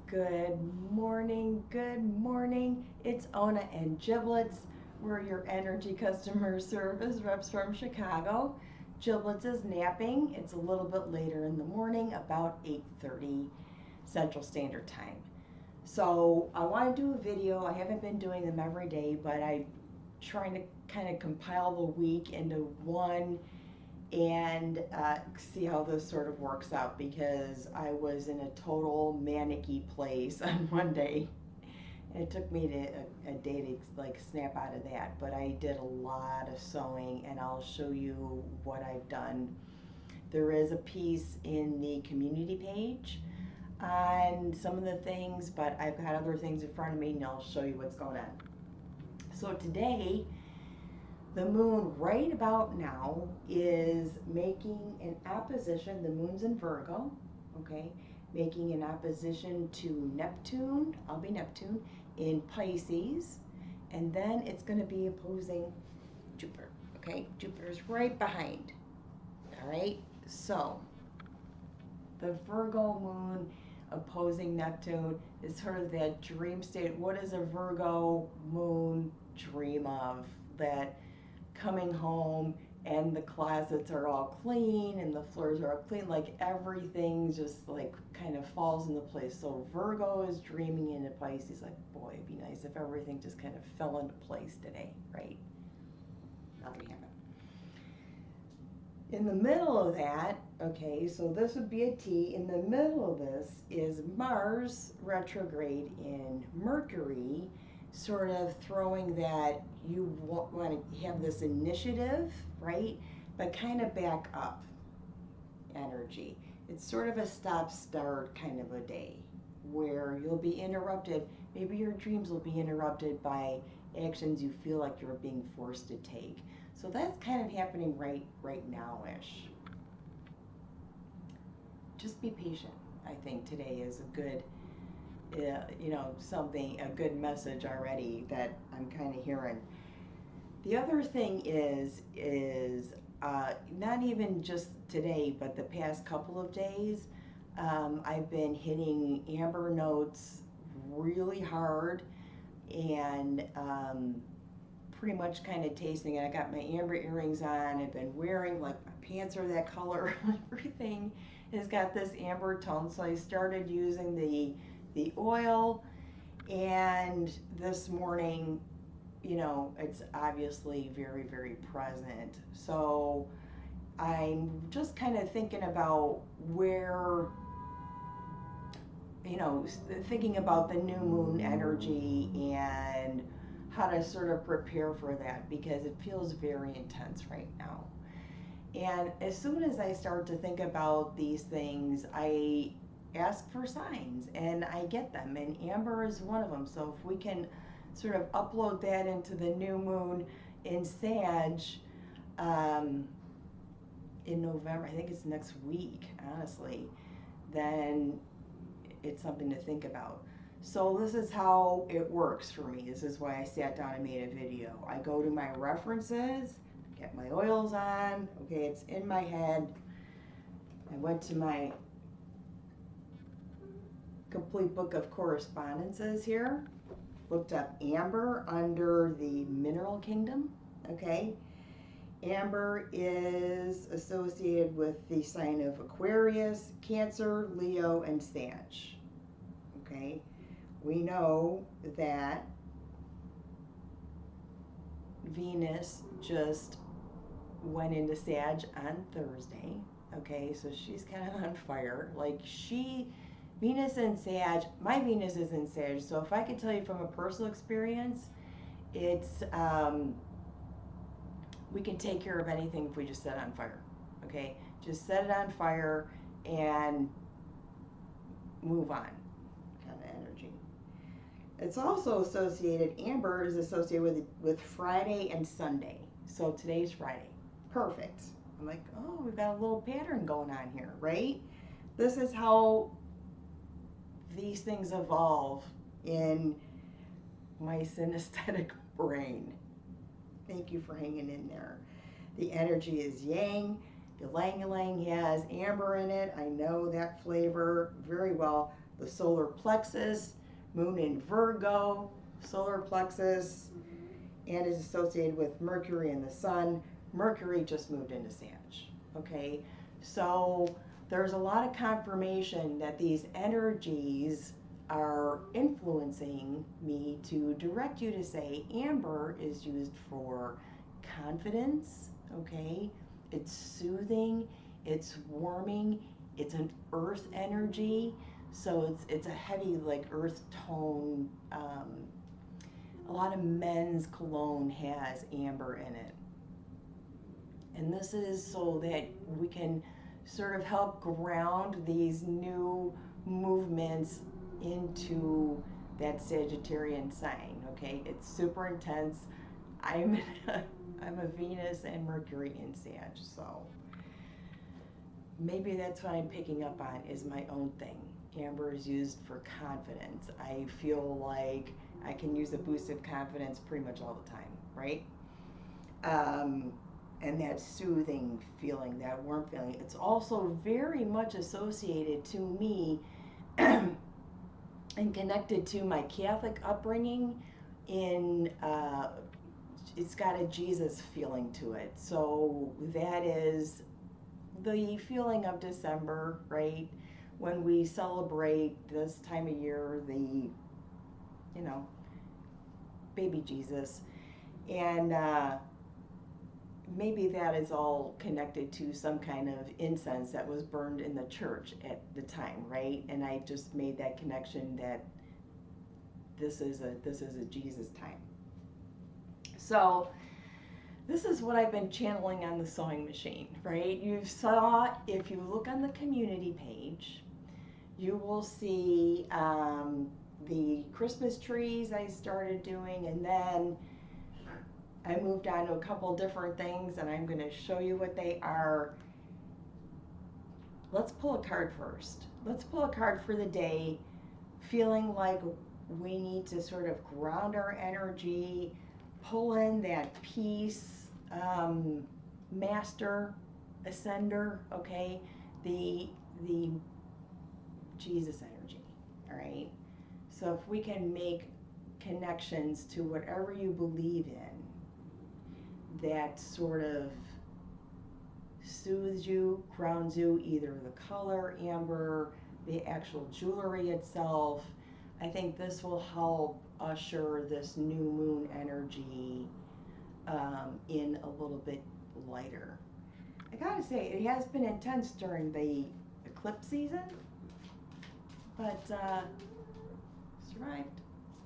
Good morning, good morning. It's Ona and Giblets. We're your energy customer service reps from Chicago. Giblets is napping. It's a little bit later in the morning, about 8:30 Central Standard Time. So I want to do a video. I haven't been doing them every day, but I'm trying to kind of compile the week into one and see how this sort of works out, because I was in a total manicky place on Monday. And it took me a day to like snap out of that, but I did a lot of sewing and I'll show you what I've done. There is a piece in the community page on some of the things, but I've got other things in front of me and I'll show you what's going on. So today, the moon right about now is making an opposition. The moon's in Virgo, okay, making an opposition to Neptune. I'll be Neptune in Pisces, and then it's going to be opposing Jupiter, okay? Jupiter's right behind, all right? So the Virgo moon opposing Neptune is sort of that dream state. What does a Virgo moon dream of? That coming home and the closets are all clean and the floors are all clean, like everything just like kind of falls into place. So Virgo is dreaming into Pisces, like, boy, it'd be nice if everything just kind of fell into place today, right? Not gonna happen. In the middle of that, okay, so this would be a T. In the middle of this is Mars retrograde in Mercury, sort of throwing that you want to have this initiative, right? But kind of back up energy. It's sort of a stop-start kind of a day where you'll be interrupted. Maybe your dreams will be interrupted by actions you feel like you're being forced to take. So that's kind of happening right now-ish. Just be patient. I think today is a good, something, a good message already that I'm kind of hearing. The other thing is not even just today, but the past couple of days, I've been hitting amber notes really hard and pretty much kind of tasting it. I got my amber earrings on. I've been wearing, like, my pants are that color. Everything has got this amber tone. So I started using the oil, and this morning, it's obviously very, very present. So I'm just kind of thinking about where, thinking about the new moon energy and how to sort of prepare for that, because it feels very intense right now. And as soon as I start to think about these things, I ask for signs and I get them, and amber is one of them. So if we can sort of upload that into the new moon in Sag in November, I think it's next week, honestly, then it's something to think about. So this is how it works for me. This is why I sat down and made a video. I go to my references, get my oils on, okay, it's in my head. I went to my complete book of correspondences here, looked up amber under the mineral kingdom, okay. Amber is associated with the sign of Aquarius, Cancer, Leo, and Sag, okay. We know that Venus just went into Sag on Thursday, okay, so she's kind of on fire. Like, Venus in Sag, my Venus is in Sag, so if I could tell you from a personal experience, it's, we can take care of anything if we just set it on fire, okay? Just set it on fire and move on, kind of energy. It's also associated, amber is associated with Friday and Sunday. So today's Friday. Perfect. I'm like, oh, we've got a little pattern going on here, right? This is how these things evolve in my synesthetic brain. Thank you for hanging in there. The energy is yang. The ylang ylang has amber in it. I know that flavor very well. the solar plexus, moon in Virgo, solar plexus, and is associated with Mercury and the sun. Mercury just moved into Sag, okay? So there's a lot of confirmation that these energies are influencing me to direct you to say amber is used for confidence, okay? It's soothing, it's warming, it's an earth energy, so it's a heavy like earth tone. A lot of men's cologne has amber in it. And this is so that we can sort of help ground these new movements into that Sagittarian sign, okay? It's super intense. I'm a Venus and Mercury in Sag, so maybe that's what I'm picking up on is my own thing. Amber is used for confidence. I feel like I can use a boost of confidence pretty much all the time, right? And that soothing feeling, that warm feeling. It's also very much associated to me and connected to my Catholic upbringing in it's got a Jesus feeling to it. So that is the feeling of December, right? When we celebrate this time of year, the, baby Jesus. And maybe that is all connected to some kind of incense that was burned in the church at the time, right? And I just made that connection that this is a Jesus time. So this is what I've been channeling on the sewing machine, right? You saw, if you look on the community page, you will see the Christmas trees I started doing, and then I moved on to a couple different things, and I'm going to show you what they are. Let's pull a card first. Let's pull a card for the day, feeling like we need to sort of ground our energy, pull in that peace, master, ascender, okay? The Jesus energy, all right? So if we can make connections to whatever you believe in, that sort of soothes you, grounds you, either the color, amber, the actual jewelry itself. I think this will help usher this new moon energy in a little bit lighter. I gotta say, it has been intense during the eclipse season, but survived.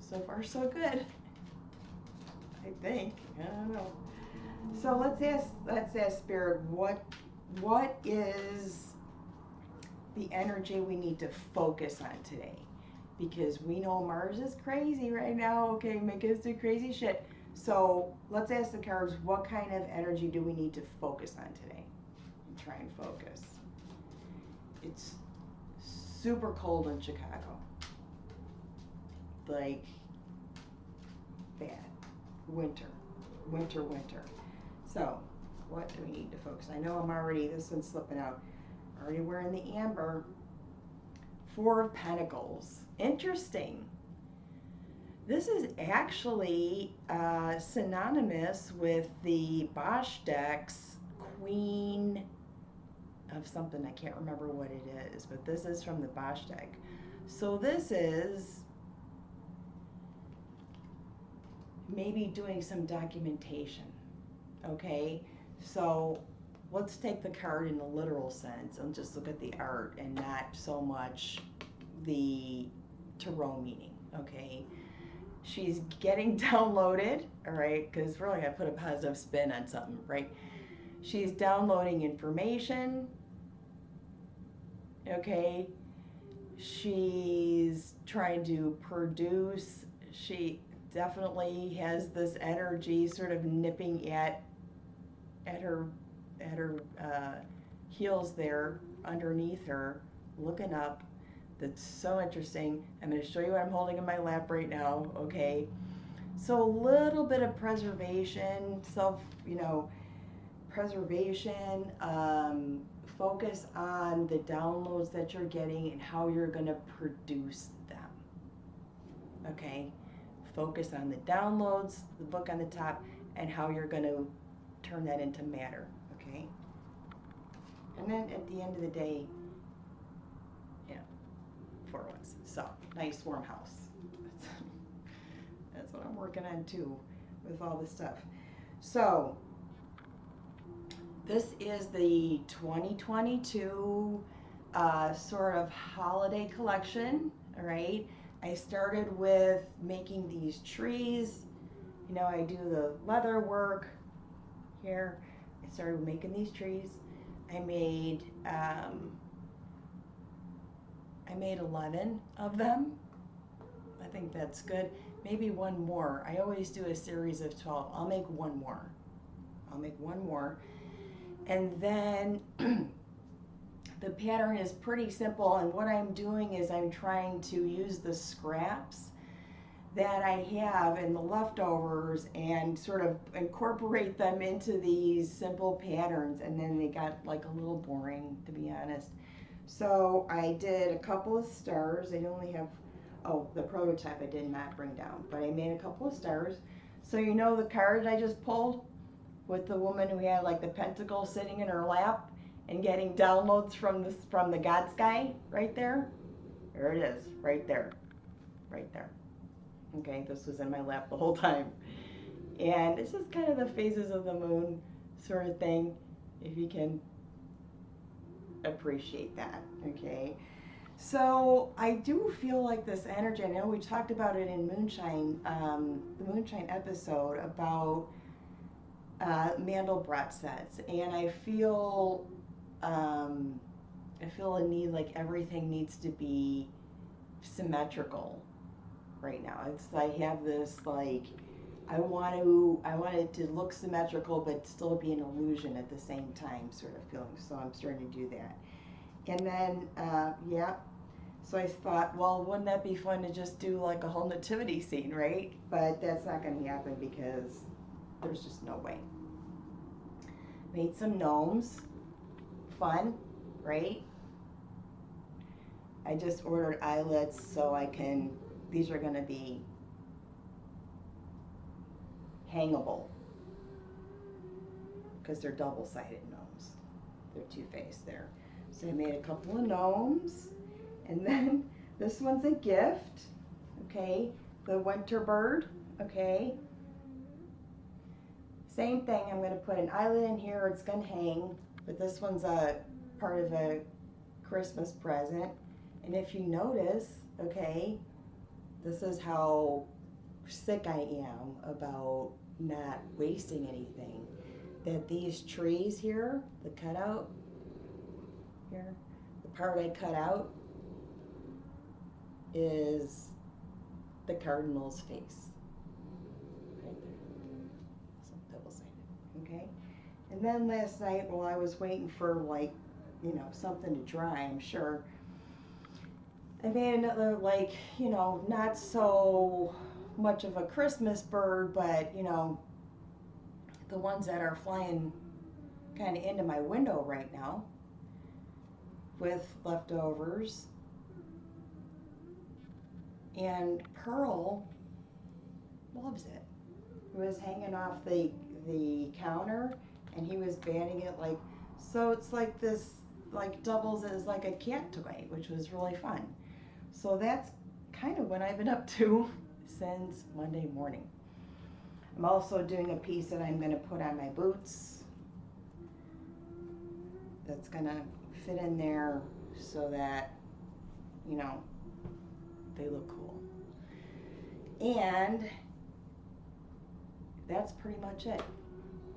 So far, so good. I think. I don't know. So let's ask Spirit, what is the energy we need to focus on today? Because we know Mars is crazy right now, okay, making us do crazy shit. So let's ask the cards, what kind of energy do we need to focus on today? And try and focus. It's super cold in Chicago. Like, bad. Winter. So, what do we need to focus? I know this one's slipping out. Already wearing the amber. Four of Pentacles. Interesting. This is actually synonymous with the Bosch decks Queen of something. I can't remember what it is, but this is from the Bosch deck. So this is maybe doing some documentation, okay? So let's take the card in the literal sense and just look at the art and not so much the tarot meaning, okay? She's getting downloaded, all right, because really I put a positive spin on something, right? She's downloading information, okay? She's trying to produce. She definitely has this energy sort of nipping at her heels there underneath her, looking up. That's so interesting. I'm going to show you what I'm holding in my lap right now, okay? So a little bit of preservation, preservation, focus on the downloads that you're getting and how you're going to produce them. Okay? Focus on the downloads, the book on the top, and how you're going to turn that into matter. Okay? And then at the end of the day, you know, 4 months. So, nice warm house. That's what I'm working on too with all this stuff. So, this is the 2022 sort of holiday collection, all right? I started with making these trees. You know, I do the leather work here. I started making these trees. I made 11 of them. I think that's good. Maybe one more. I always do a series of 12. I'll make one more. And then the pattern is pretty simple, and what I'm doing is I'm trying to use the scraps that I have and the leftovers and sort of incorporate them into these simple patterns, and then they got like a little boring, to be honest. So I did a couple of stars. I only have, oh, the prototype I did not bring down, but I made a couple of stars. So you know the card I just pulled with the woman who had like the pentacle sitting in her lap and getting downloads from the God sky right there? There it is, right there. Okay, this was in my lap the whole time. And it's just kind of the phases of the moon sort of thing, if you can appreciate that, okay? So I do feel like this energy, I know we talked about it in Moonshine, the Moonshine episode about Mandelbrot sets, and I feel a need, like everything needs to be symmetrical right now. It's, I have this like, I want it to look symmetrical but still be an illusion at the same time sort of feeling. So I'm starting to do that. And then, yeah, so I thought, well, wouldn't that be fun to just do like a whole nativity scene, right? But that's not going to happen because there's just no way. Made some gnomes. Fun, right? I just ordered eyelets so I can, these are going to be hangable because they're double-sided gnomes. They're two-faced there. So I made a couple of gnomes, and then this one's a gift, okay? The winter bird, okay? Same thing, I'm going to put an eyelet in here, it's going to hang, but this one's a part of a Christmas present. And if you notice, okay, this is how sick I am about not wasting anything. That these trees here, the cutout here, the part I cut out is the cardinal's face. Right there. So double-sided, okay? And then last night, while I was waiting for, like, you know, something to dry, I'm sure, I made another, like, you know, not so much of a Christmas bird, but, you know, the ones that are flying kind of into my window right now with leftovers. And Pearl loves it. It was hanging off the counter, and he was banding it like, so it's like this, like doubles as like a cat toy, which was really fun. So that's kind of what I've been up to since Monday morning. I'm also doing a piece that I'm going to put on my boots. That's going to fit in there so that, you know, they look cool. And that's pretty much it.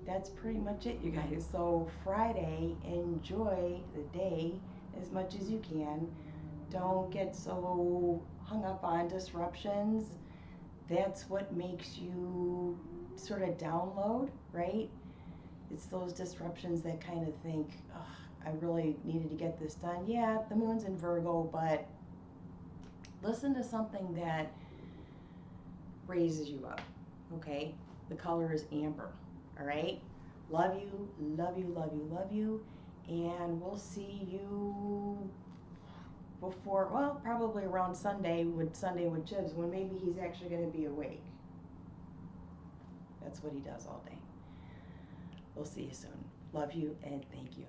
That's pretty much it, you guys. So Friday, enjoy the day as much as you can. Don't get so hung up on disruptions. That's what makes you sort of download, right? It's those disruptions that kind of think, oh, I really needed to get this done. Yeah, the moon's in Virgo, but listen to something that raises you up, okay? The color is amber, all right? Love you, love you, love you, love you. And we'll see you before, well, probably around Sunday with Chibs, when maybe he's actually going to be awake. That's what he does all day. We'll see you soon. Love you and thank you.